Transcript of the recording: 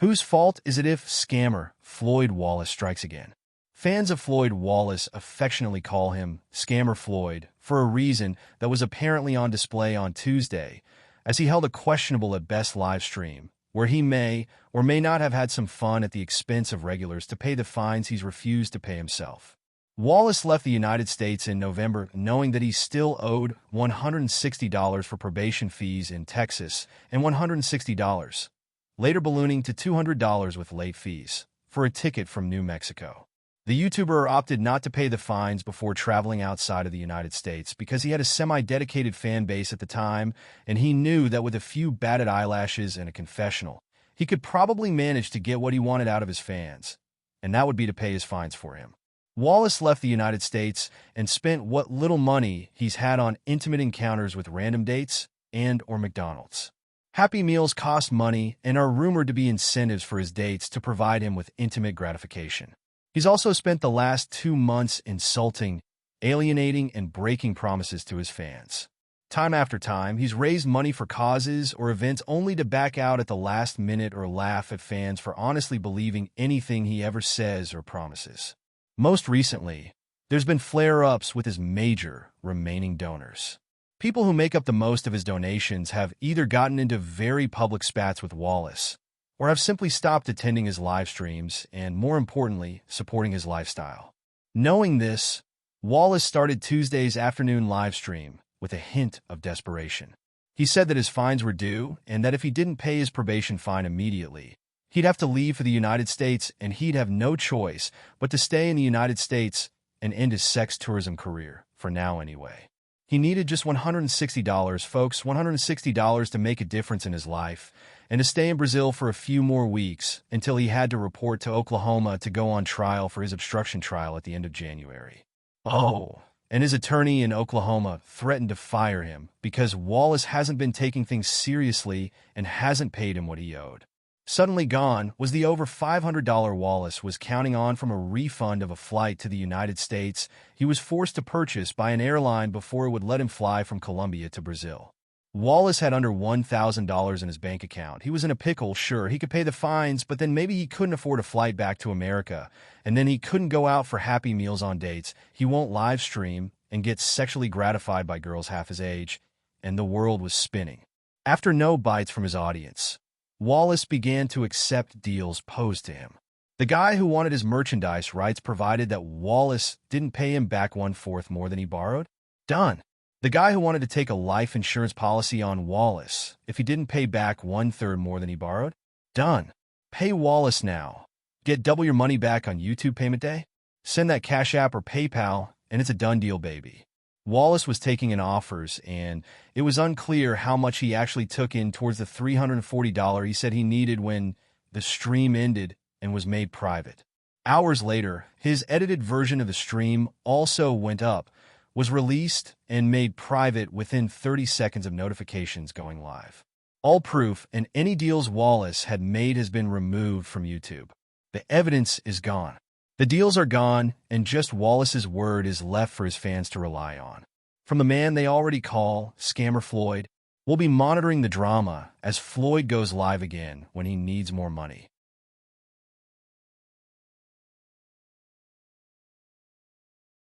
Whose fault is it if scammer Floyd Wallace strikes again? Fans of Floyd Wallace affectionately call him Scammer Floyd for a reason that was apparently on display on Tuesday, as he held a questionable at best live stream, where he may or may not have had some fun at the expense of regulars to pay the fines he's refused to pay himself. Wallace left the United States in November knowing that he still owed $160 for probation fees in Texas and $160, later ballooning to $200 with late fees, for a ticket from New Mexico. The YouTuber opted not to pay the fines before traveling outside of the United States because he had a semi-dedicated fan base at the time, and he knew that with a few batted eyelashes and a confessional, he could probably manage to get what he wanted out of his fans, and that would be to pay his fines for him. Wallace left the United States and spent what little money he's had on intimate encounters with random dates and/or McDonald's. Happy Meals cost money and are rumored to be incentives for his dates to provide him with intimate gratification. He's also spent the last 2 months insulting, alienating, and breaking promises to his fans. Time after time, he's raised money for causes or events only to back out at the last minute or laugh at fans for honestly believing anything he ever says or promises. Most recently, there's been flare-ups with his major remaining donors. People who make up the most of his donations have either gotten into very public spats with Wallace or have simply stopped attending his live streams and, more importantly, supporting his lifestyle. Knowing this, Wallace started Tuesday's afternoon live stream with a hint of desperation. He said that his fines were due and that if he didn't pay his probation fine immediately, he'd have to leave for the United States and he'd have no choice but to stay in the United States and end his sex tourism career, for now anyway. He needed just $160, folks, $160 to make a difference in his life, and to stay in Brazil for a few more weeks until he had to report to Oklahoma to go on trial for his obstruction trial at the end of January. Oh, and his attorney in Oklahoma threatened to fire him because Wallace hasn't been taking things seriously and hasn't paid him what he owed. Suddenly gone was the over $500 Wallace was counting on from a refund of a flight to the United States he was forced to purchase by an airline before it would let him fly from Colombia to Brazil. Wallace had under $1,000 in his bank account. He was in a pickle, sure, he could pay the fines, but then maybe he couldn't afford a flight back to America, and then he couldn't go out for Happy Meals on dates, he won't live stream and get sexually gratified by girls half his age, and the world was spinning. After no bites from his audience, Wallace began to accept deals posed to him. The guy who wanted his merchandise rights provided that Wallace didn't pay him back 1/4 more than he borrowed? Done. The guy who wanted to take a life insurance policy on Wallace if he didn't pay back 1/3 more than he borrowed? Done. Pay Wallace now. Get double your money back on YouTube payment day? Send that Cash App or PayPal, and it's a done deal, baby. Wallace was taking in offers, and it was unclear how much he actually took in towards the $340 he said he needed when the stream ended and was made private. Hours later, his edited version of the stream also went up, was released, and made private within 30 seconds of notifications going live. All proof and any deals Wallace had made has been removed from YouTube. The evidence is gone. The deals are gone, and just Wallace's word is left for his fans to rely on. From the man they already call Scammer Floyd, we'll be monitoring the drama as Floyd goes live again when he needs more money.